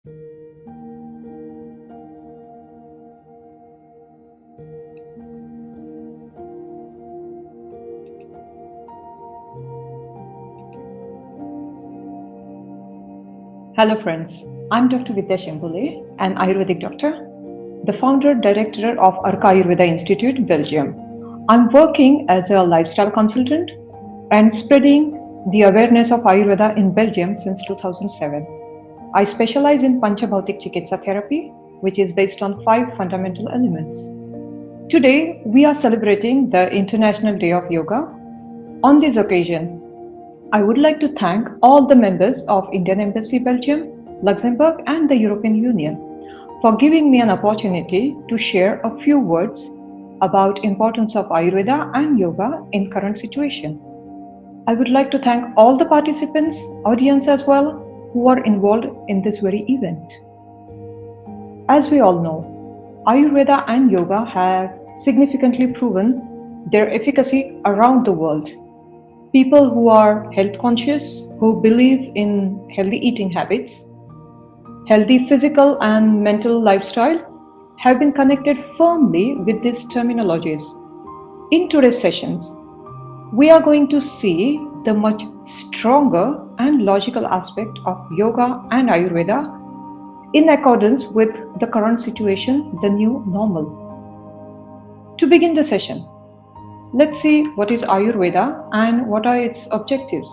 Hello friends, I'm Dr. Vidya Shembule, an Ayurvedic doctor, the founder director of Ayurveda Institute, Belgium. I'm working as a lifestyle consultant and spreading the awareness of Ayurveda in Belgium since 2007. I specialize in Panchabhautik Chikitsa therapy, which is based on 5 fundamental elements. Today, we are celebrating the International Day of Yoga. On this occasion, I would like to thank all the members of Indian Embassy Belgium, Luxembourg and the European Union for giving me an opportunity to share a few words about importance of Ayurveda and yoga in current situation. I would like to thank all the participants, audience as well, who are involved in this very event. As we all know, Ayurveda and yoga have significantly proven their efficacy around the world. People who are health conscious, who believe in healthy eating habits, healthy physical and mental lifestyle have been connected firmly with these terminologies. In today's sessions, we are going to see the much stronger and logical aspect of yoga and Ayurveda in accordance with the current situation, the new normal. To begin the session, let's see what is Ayurveda and what are its objectives.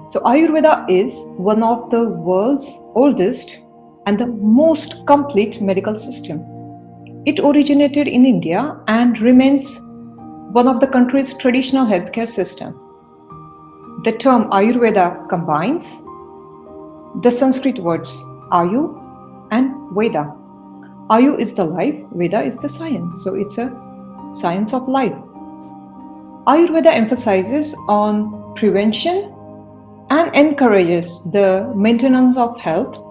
So Ayurveda is one of the world's oldest and the most complete medical system. It originated in India and remains one of the country's traditional healthcare system. The term Ayurveda combines the Sanskrit words Ayu and Veda. Ayu is the life, Veda is the science. So it's a science of life. Ayurveda emphasizes on prevention and encourages the maintenance of health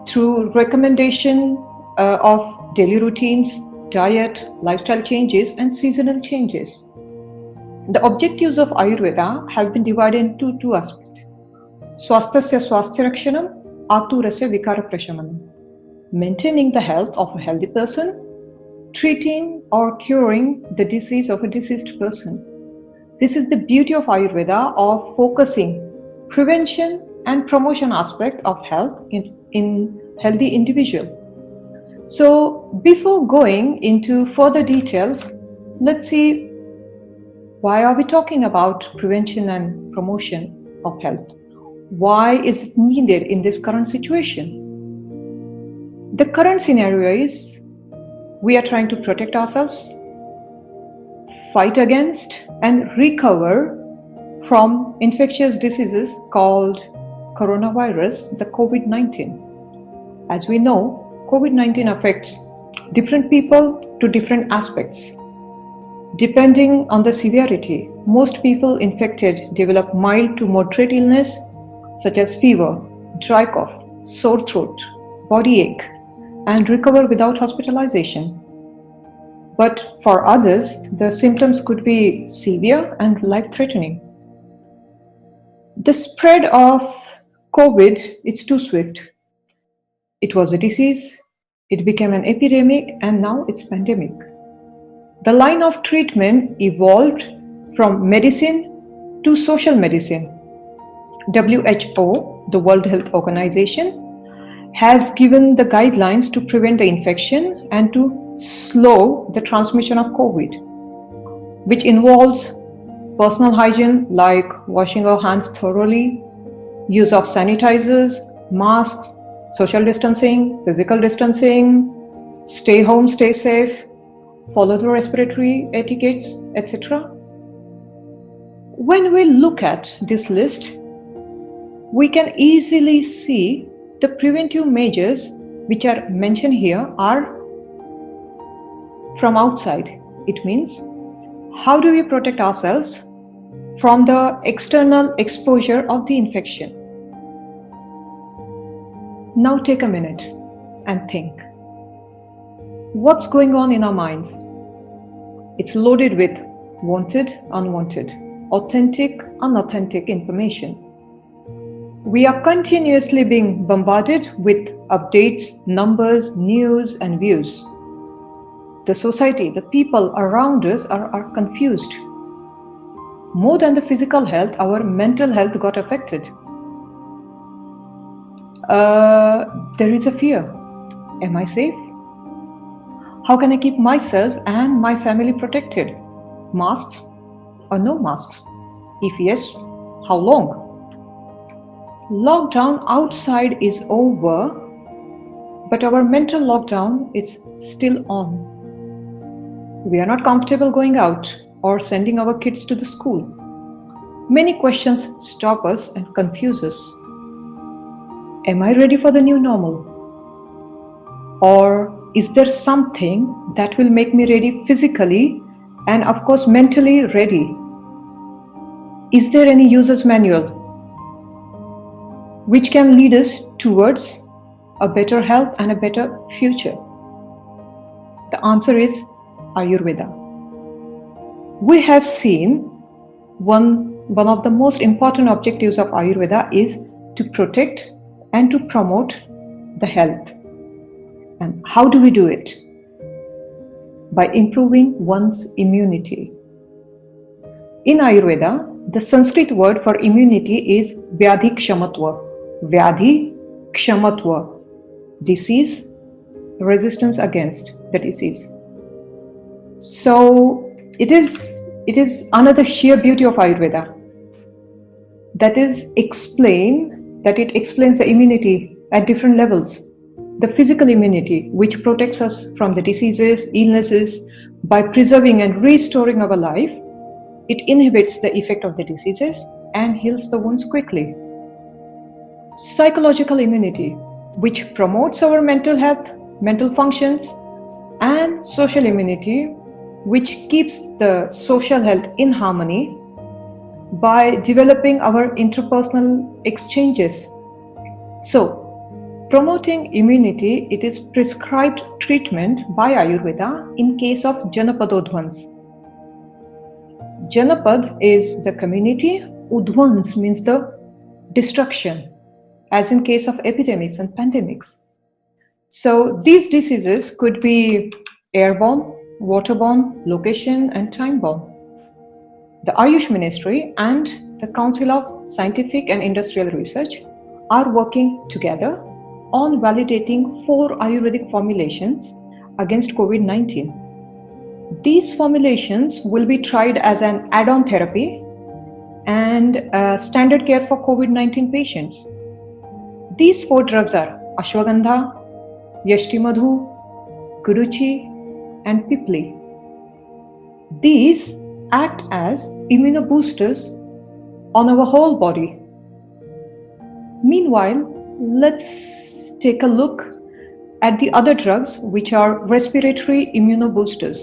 through recommendation of daily routines, diet, lifestyle changes, and seasonal changes. The objectives of Ayurveda have been divided into 2 aspects. Swasthasya swasthya aturasya vikara prashamanam. Maintaining the health of a healthy person, treating or curing the disease of a diseased person. This is the beauty of Ayurveda of focusing prevention and promotion aspect of health in healthy individual. So before going into further details, let's see why are we talking about prevention and promotion of health? Why is it needed in this current situation? The current scenario is we are trying to protect ourselves, fight against and recover from infectious diseases called coronavirus, the COVID-19. As we know, COVID-19 affects different people to different aspects. Depending on the severity, most people infected develop mild to moderate illness such as fever, dry cough, sore throat, body ache, and recover without hospitalization. But for others, the symptoms could be severe and life-threatening. The spread of COVID is too swift. It was a disease, it became an epidemic, and now it's pandemic. The line of treatment evolved from medicine to social medicine. WHO, the World Health Organization, has given the guidelines to prevent the infection and to slow the transmission of COVID, which involves personal hygiene like washing our hands thoroughly, use of sanitizers, masks, social distancing, physical distancing, stay home, stay safe, follow the respiratory etiquettes, etc. When we look at this list, we can easily see the preventive measures which are mentioned here are from outside. It means, how do we protect ourselves from the external exposure of the infection? Now take a minute and think. What's going on in our minds? It's loaded with wanted, unwanted, authentic, unauthentic information. We are continuously being bombarded with updates, numbers, news, and views. The society, the people around us are confused. More than the physical health, our mental health got affected. There is a fear. Am I safe? How can I keep myself and my family protected? Masks or no masks? If yes, how long? Lockdown outside is over, but our mental lockdown is still on. We are not comfortable going out or sending our kids to the school. Many questions stop us and confuse us. Am I ready for the new normal? Or is there something that will make me ready physically and, of course, mentally ready? Is there any user's manual which can lead us towards a better health and a better future? The answer is Ayurveda. We have seen one of the most important objectives of Ayurveda is to protect and to promote the health. And how do we do it? By improving one's immunity. In Ayurveda, the Sanskrit word for immunity is Vyadhi Kshamatva. Vyadhi Kshamatva. Disease, resistance against the disease. So it is another sheer beauty of Ayurveda. That it explains the immunity at different levels. The physical immunity, which protects us from the diseases, illnesses, by preserving and restoring our life. It inhibits the effect of the diseases and heals the wounds quickly. Psychological immunity, which promotes our mental health, mental functions, and social immunity, which keeps the social health in harmony by developing our interpersonal exchanges. So, promoting immunity, it is prescribed treatment by Ayurveda in case of Janapadodhvans. Janapad is the community, Udvans means the destruction, as in case of epidemics and pandemics. So these diseases could be airborne, waterborne, location and time-borne. The Ayush Ministry and the Council of Scientific and Industrial Research are working together on validating 4 Ayurvedic formulations against COVID-19. These formulations will be tried as an add-on therapy and standard care for COVID-19 patients. These 4 drugs are Ashwagandha, Yashtimadhu, Kuruchi, and Pipli. These act as immunoboosters on our whole body. Meanwhile, let's take a look at the other drugs which are respiratory immunoboosters.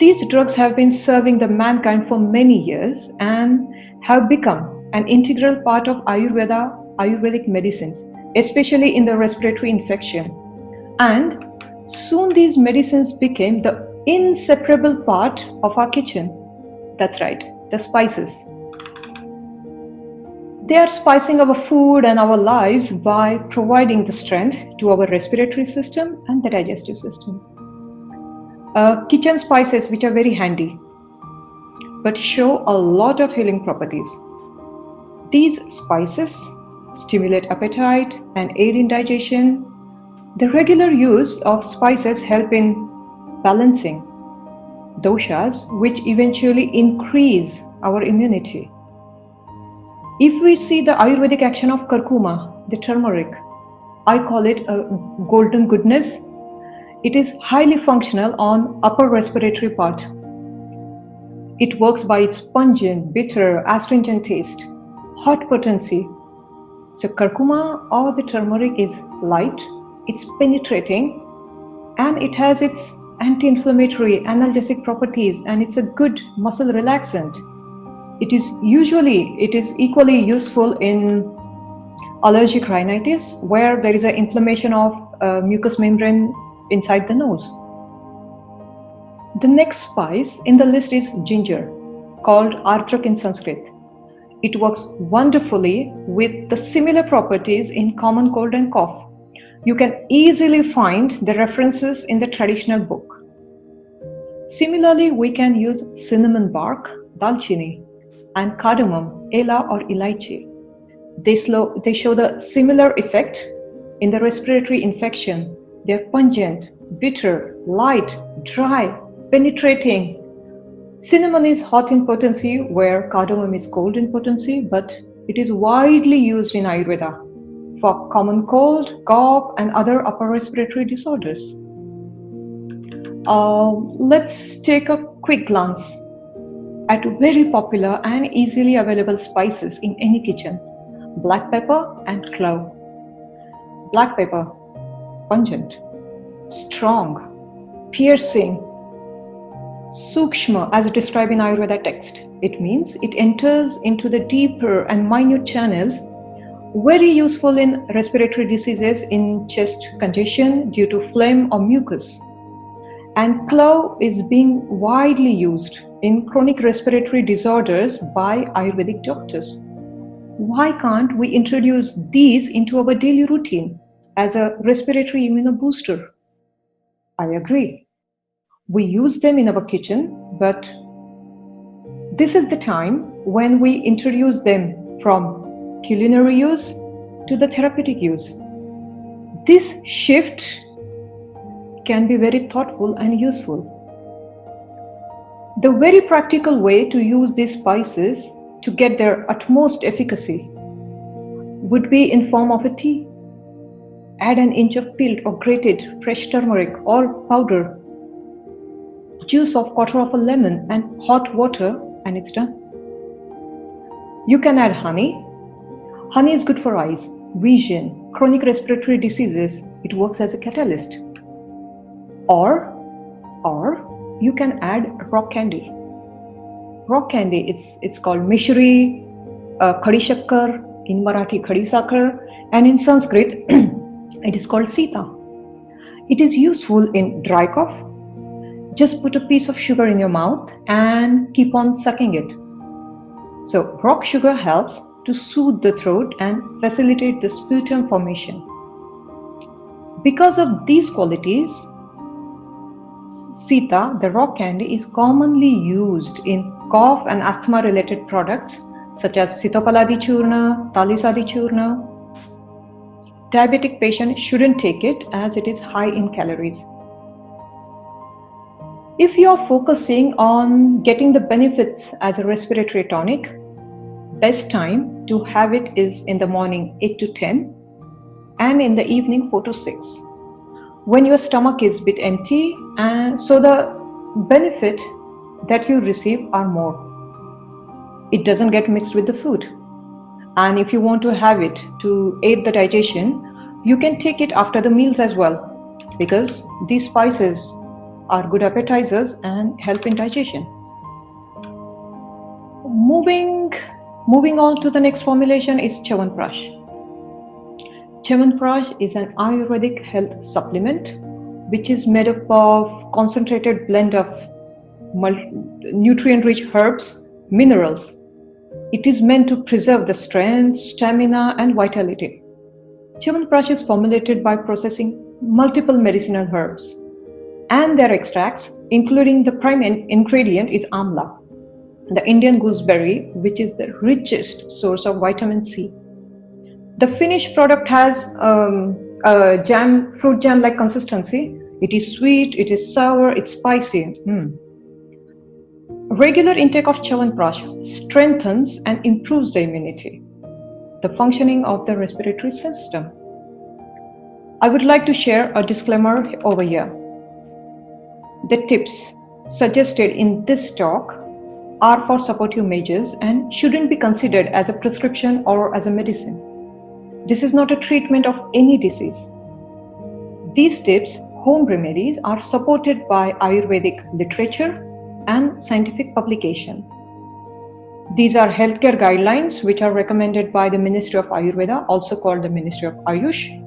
These drugs have been serving the mankind for many years and have become an integral part of Ayurvedic medicines, especially in the respiratory infection. And soon these medicines became the inseparable part of our kitchen. That's right, the spices. They are spicing our food and our lives by providing the strength to our respiratory system and the digestive system. Kitchen spices which are very handy, but show a lot of healing properties. These spices stimulate appetite and aid in digestion. The regular use of spices help in balancing doshas, which eventually increase our immunity. If we see the Ayurvedic action of curcuma, the turmeric, I call it a golden goodness. It is highly functional on upper respiratory part. It works by its pungent, bitter, astringent taste, hot potency. So curcuma or the turmeric is light, it's penetrating, and it has its anti-inflammatory, analgesic properties, and it's a good muscle relaxant. It is equally useful in allergic rhinitis, where there is an inflammation of mucous membrane inside the nose. The next spice in the list is ginger, called arthrak in Sanskrit. It works wonderfully with the similar properties in common cold and cough. You can easily find the references in the traditional book. Similarly, we can use cinnamon bark, dalchini, and cardamom, ela or elaichi. They show the similar effect in the respiratory infection. They are pungent, bitter, light, dry, penetrating. Cinnamon is hot in potency, where cardamom is cold in potency, but it is widely used in Ayurveda for common cold, cough, and other upper respiratory disorders. Let's take a quick glance at very popular and easily available spices in any kitchen: black pepper and clove. Black pepper, pungent, strong, piercing, sukshma as described in Ayurveda text. It means it enters into the deeper and minute channels, very useful in respiratory diseases, in chest congestion due to phlegm or mucus. And clove is being widely used in chronic respiratory disorders by Ayurvedic doctors. Why can't we introduce these into our daily routine as a respiratory immunobooster? I agree. We use them in our kitchen, but this is the time when we introduce them from culinary use to the therapeutic use. This shift can be very thoughtful and useful. The very practical way to use these spices to get their utmost efficacy would be in form of a tea. Add an inch of peeled or grated fresh turmeric or powder, juice of quarter of a lemon and hot water, and it's done. You can add honey. Honey is good for eyes, vision, chronic respiratory diseases. It works as a catalyst. Or you can add rock candy. Rock candy, it's called mishri, khadi shakkar, in Marathi khadi sakar, and in Sanskrit it is called sita. It is useful in dry cough. Just put a piece of sugar in your mouth and keep on sucking it. So rock sugar helps to soothe the throat and facilitate the sputum formation. Because of these qualities, Sita, the rock candy, is commonly used in cough and asthma related products such as Sitopaladi Churna, Talisadi Churna. Diabetic patients shouldn't take it as it is high in calories. If you are focusing on getting the benefits as a respiratory tonic, best time to have it is in the morning 8 to 10 and in the evening 4 to 6. When your stomach is a bit empty, and so the benefit that you receive are more. It doesn't get mixed with the food. And if you want to have it to aid the digestion, you can take it after the meals as well, because these spices are good appetizers and help in digestion. Moving on to the next formulation is Chyawanprash. Chyawanprash is an Ayurvedic health supplement which is made up of concentrated blend of nutrient-rich herbs, minerals. It is meant to preserve the strength, stamina, and vitality. Chyawanprash is formulated by processing multiple medicinal herbs and their extracts, including the prime ingredient is amla, the Indian gooseberry, which is the richest source of vitamin C. The finished product has a fruit jam-like consistency. It is sweet, it is sour, it's spicy. Regular intake of Chyawanprash strengthens and improves the immunity, the functioning of the respiratory system. I would like to share a disclaimer over here. The tips suggested in this talk are for supportive measures and shouldn't be considered as a prescription or as a medicine. This is not a treatment of any disease. These tips, home remedies, are supported by Ayurvedic literature and scientific publication. These are healthcare guidelines which are recommended by the Ministry of Ayurveda, also called the Ministry of Ayush,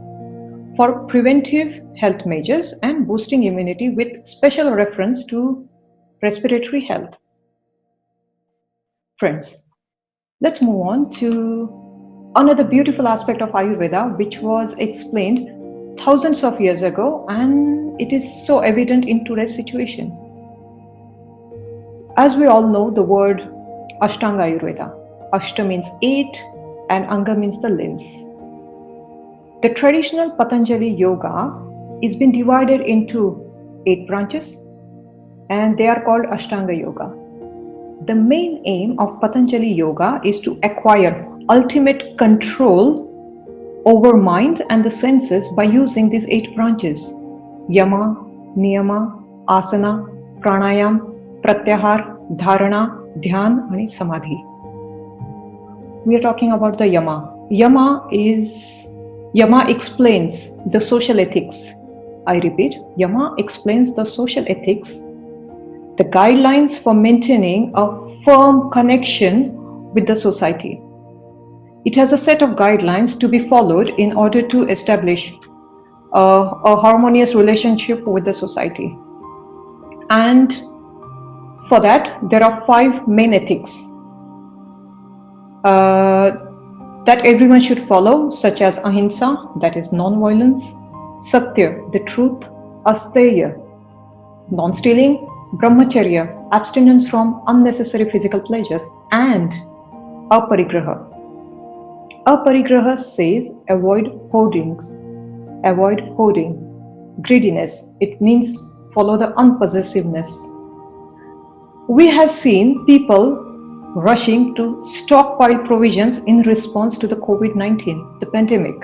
for preventive health measures and boosting immunity with special reference to respiratory health. Friends, let's move on to Another beautiful aspect of Ayurveda, which was explained thousands of years ago, and it is so evident in today's situation. As we all know, the word Ashtanga Ayurveda. Ashta means 8 and Anga means the limbs. The traditional Patanjali Yoga is been divided into 8 branches, and they are called Ashtanga Yoga. The main aim of Patanjali Yoga is to acquire ultimate control over mind and the senses by using these 8 branches: Yama, Niyama, Asana, Pranayam, Pratyahar, Dharana, Dhyan and Samadhi. We are talking about the Yama. Yama explains the social ethics. I repeat, Yama explains the social ethics, the guidelines for maintaining a firm connection with the society. It has a set of guidelines to be followed in order to establish a harmonious relationship with the society. And for that, there are 5 main ethics that everyone should follow, such as Ahimsa, that is non-violence, Satya, the truth, Asteya, non-stealing, Brahmacharya, abstinence from unnecessary physical pleasures, and Aparigraha. Aparigraha says avoid hoardings, avoid hoarding, greediness. It means follow the unpossessiveness. We have seen people rushing to stockpile provisions in response to the COVID-19, the pandemic.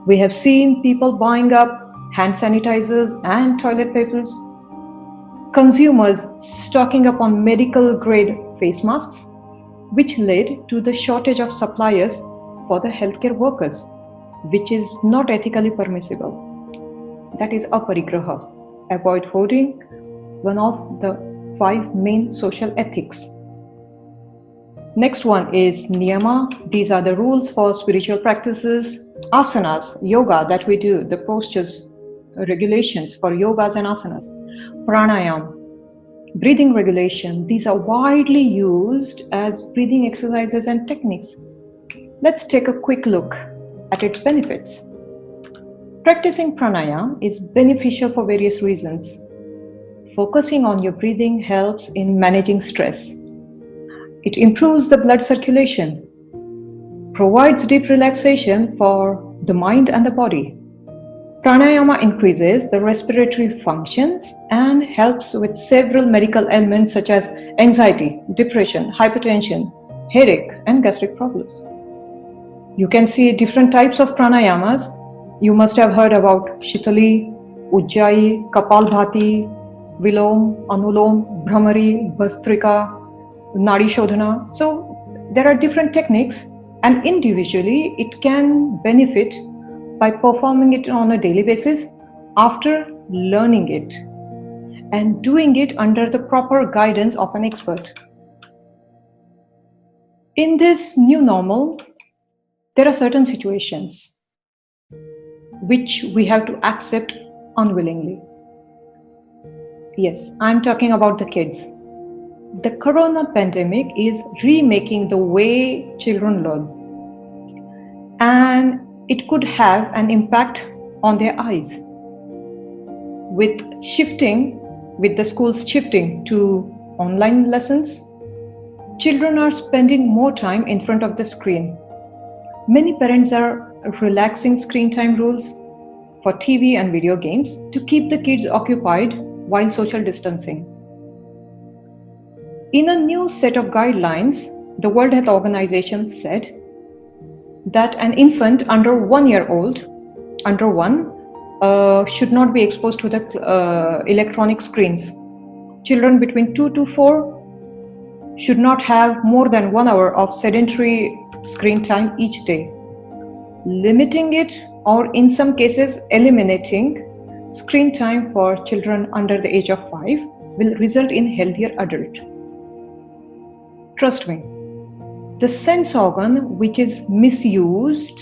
We have seen people buying up hand sanitizers and toilet papers, consumers stocking up on medical grade face masks, which led to the shortage of suppliers for the healthcare workers, which is not ethically permissible. That is aparigraha. Avoid hoarding, one of the 5 main social ethics. Next one is niyama. These are the rules for spiritual practices. Asanas, yoga that we do, the postures, regulations for yogas and asanas. Pranayam, breathing regulation. These are widely used as breathing exercises and techniques. Let's take a quick look at its benefits. Practicing pranayam is beneficial for various reasons. Focusing on your breathing helps in managing stress. It improves the blood circulation, provides deep relaxation for the mind and the body. Pranayama increases the respiratory functions and helps with several medical ailments such as anxiety, depression, hypertension, headache, and gastric problems. You can see different types of pranayamas. You must have heard about Shitali, Ujjayi, Kapalbhati, Vilom, Anulom, Bhramari, Bhastrika, Nadi Shodhana. So there are different techniques, and individually it can benefit by performing it on a daily basis after learning it and doing it under the proper guidance of an expert. In this new normal, there are certain situations which we have to accept unwillingly. Yes, I'm talking about the kids. The corona pandemic is remaking the way children learn, and it could have an impact on their eyes. With the schools shifting to online lessons, children are spending more time in front of the screen. Many parents are relaxing screen time rules for TV and video games to keep the kids occupied while social distancing. In a new set of guidelines, the World Health Organization said that an infant under 1 year old, should not be exposed to the electronic screens. Children between 2 to 4 should not have more than 1 hour of sedentary screen time each day. Limiting it, or in some cases eliminating screen time for children under the age of 5 will result in healthier adult. Trust me, the sense organ which is misused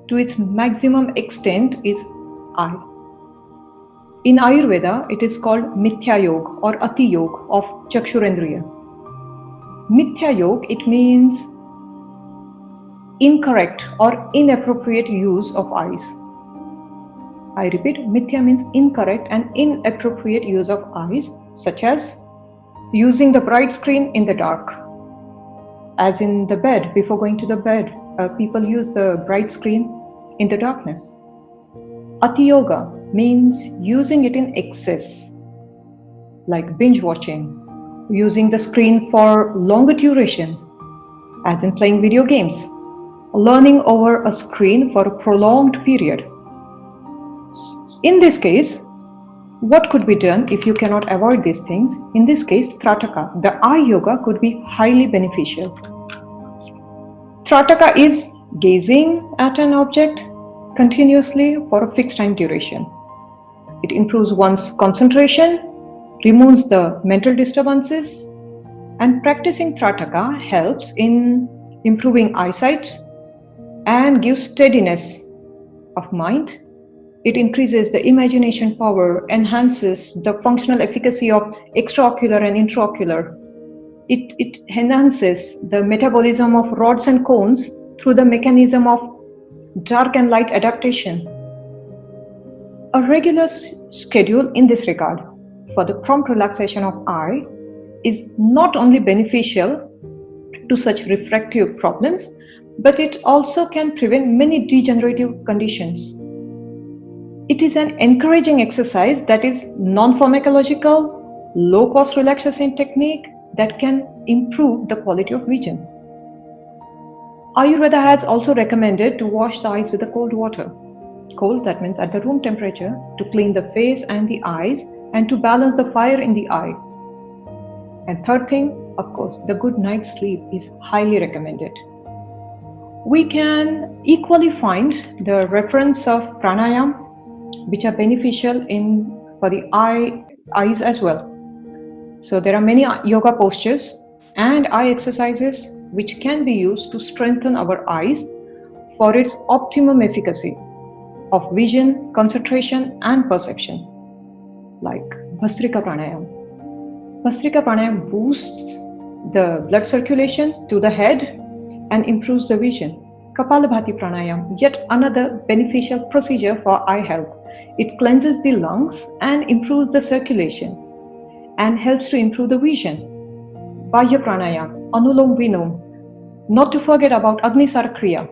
to its maximum extent is eye. In Ayurveda, it is called Mithya Yoga or Ati Yoga of Chakshurendriya. Mithya Yoga, it means incorrect or inappropriate use of eyes. I repeat, mithya means incorrect and inappropriate use of eyes, such as using the bright screen in the dark. As in the bed, before going to the bed, people use the bright screen in the darkness. Ati yoga means using it in excess, like binge watching, using the screen for longer duration, as in playing video games, learning over a screen for a prolonged period. In this case, what could be done if you cannot avoid these things? In this case, Trataka, the eye yoga, could be highly beneficial. Trataka is gazing at an object continuously for a fixed time duration. It improves one's concentration, removes the mental disturbances, and practicing Trataka helps in improving eyesight and gives steadiness of mind. It increases the imagination power, enhances the functional efficacy of extraocular and intraocular. It enhances the metabolism of rods and cones through the mechanism of dark and light adaptation. A regular schedule in this regard for the prompt relaxation of eye is not only beneficial to such refractive problems, but it also can prevent many degenerative conditions. It is an encouraging exercise that is non-pharmacological, low-cost relaxation technique that can improve the quality of vision. Ayurveda has also recommended to wash the eyes with the cold water. Cold, that means at the room temperature, to clean the face and the eyes and to balance the fire in the eye. And third thing, of course, the good night's sleep is highly recommended. We can equally find the reference of pranayam, which are beneficial for the eyes as well. So there are many yoga postures and eye exercises which can be used to strengthen our eyes for its optimum efficacy of vision, concentration, and perception, like Bhastrika Pranayam. Bhastrika Pranayam boosts the blood circulation to the head and improves the vision. Kapalabhati Pranayam, yet another beneficial procedure for eye health. It cleanses the lungs and improves the circulation and helps to improve the vision. Bahya Pranayam, Anulom Vilom, not to forget about Agnisara Kriya,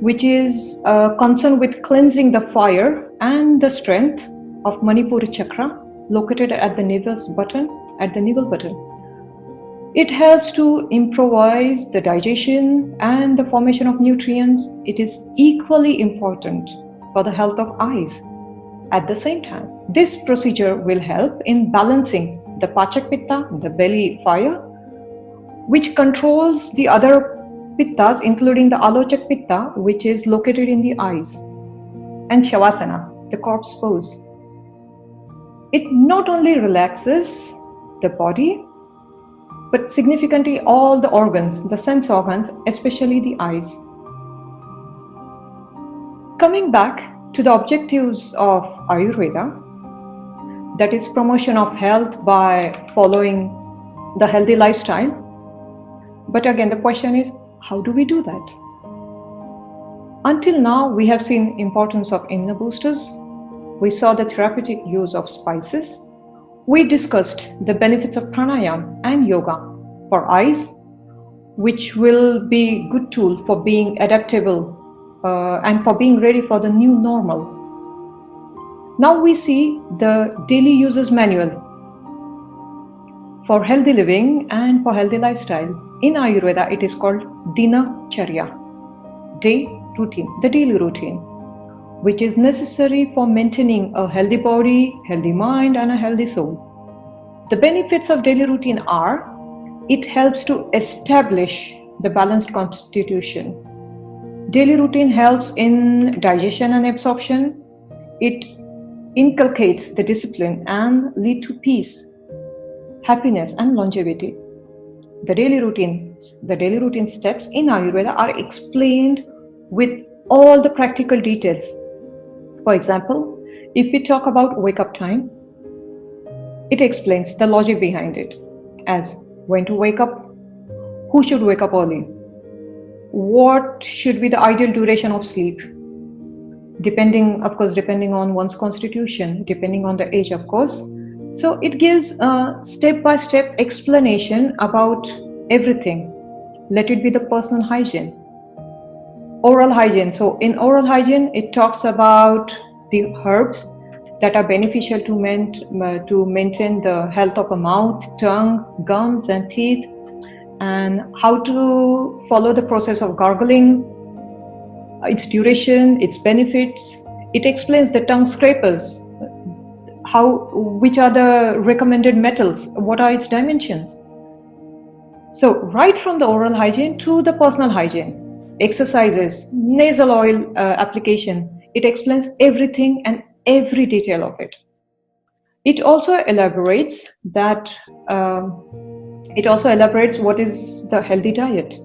which is concerned with cleansing the fire and the strength of Manipura Chakra, located at the navel button. It helps to improvise the digestion and the formation of nutrients. It is equally important for the health of eyes. At the same time, this procedure will help in balancing the Pachak Pitta, the belly fire, which controls the other Pittas, including the Alochak Pitta, which is located in the eyes, and Shavasana, the corpse pose. It not only relaxes the body, but significantly all the organs, the sense organs, especially the eyes. Coming back to the objectives of Ayurveda, that is promotion of health by following the healthy lifestyle. But again, the question is, how do we do that? Until now, we have seen importance of immunoboosters. We saw the therapeutic use of spices. We discussed the benefits of pranayam and yoga for eyes, which will be good tool for being adaptable and for being ready for the new normal. Now we see the daily uses manual for healthy living and for healthy lifestyle. In Ayurveda, it is called Dinacharya, day routine, the daily routine, which is necessary for maintaining a healthy body, healthy mind, and a healthy soul. The benefits of daily routine are, it helps to establish the balanced constitution. Daily routine helps in digestion and absorption. It inculcates the discipline and lead to peace, happiness, and longevity. The daily routine steps in Ayurveda are explained with all the practical details. For example, if we talk about wake-up time, it explains the logic behind it, as when to wake up, who should wake up early, what should be the ideal duration of sleep, depending on one's constitution, depending on the age, of course. So it gives a step-by-step explanation about everything. Let it be the personal hygiene, oral hygiene. So in oral hygiene, it talks about the herbs that are beneficial to maintain the health of a mouth, tongue, gums, and teeth, and how to follow the process of gargling, its duration, its benefits. It explains the tongue scrapers, which are the recommended metals, what are its dimensions. So right from the oral hygiene to the personal hygiene, exercises, nasal oil application, it explains everything and every detail of it. It also elaborates what is the healthy diet.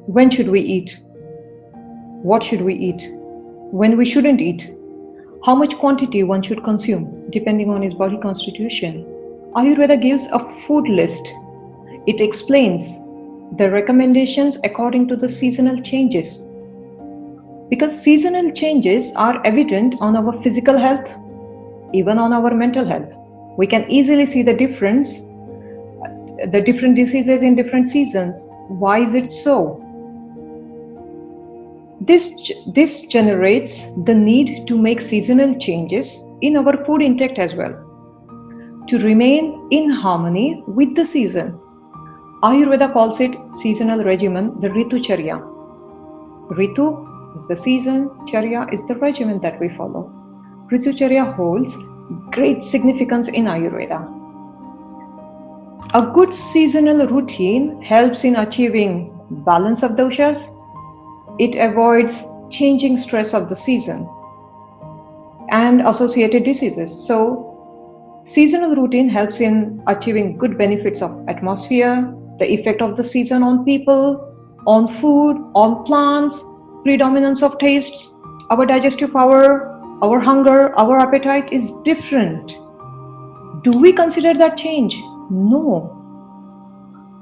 When should we eat? What should we eat? When we shouldn't eat? How much quantity one should consume depending on his body constitution. Ayurveda gives a food list. It explains the recommendations according to the seasonal changes. Because seasonal changes are evident on our physical health, even on our mental health. We can easily see the different diseases in different seasons. Why is it so? This generates the need to make seasonal changes in our food intake as well, to remain in harmony with the season. Ayurveda calls it seasonal regimen, the Ritu Charya. Ritu is the season, Charya is the regimen that we follow. Ritu Charya holds great significance in Ayurveda. A good seasonal routine helps in achieving balance of doshas. It avoids changing stress of the season and associated diseases. So, seasonal routine helps in achieving good benefits of atmosphere, the effect of the season on people, on food, on plants, predominance of tastes, our digestive power, our hunger, our appetite is different. Do we consider that change? No.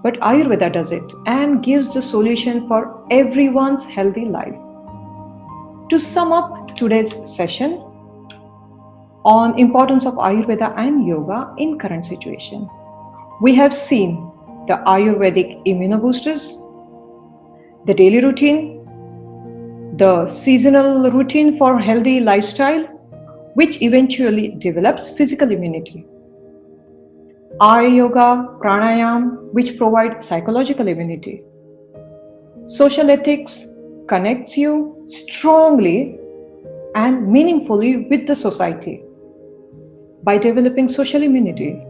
But Ayurveda does it and gives the solution for everyone's healthy life. To sum up today's session on importance of Ayurveda and Yoga in current situation, we have seen the Ayurvedic immunoboosters, the daily routine, the seasonal routine for healthy lifestyle, which eventually develops physical immunity. Eye yoga, pranayam, which provide psychological immunity. Social ethics connects you strongly and meaningfully with the society by developing social immunity.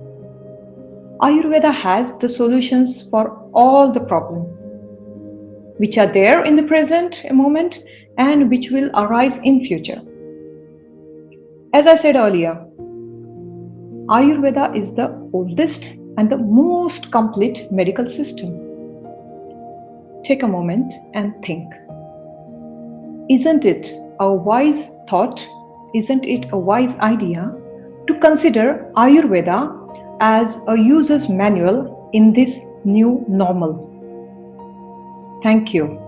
Ayurveda has the solutions for all the problems which are there in the present moment and which will arise in future. As I said earlier, Ayurveda is the oldest and the most complete medical system. Take a moment and think. Isn't it a wise thought? Isn't it a wise idea to consider Ayurveda as a user's manual in this new normal? Thank you.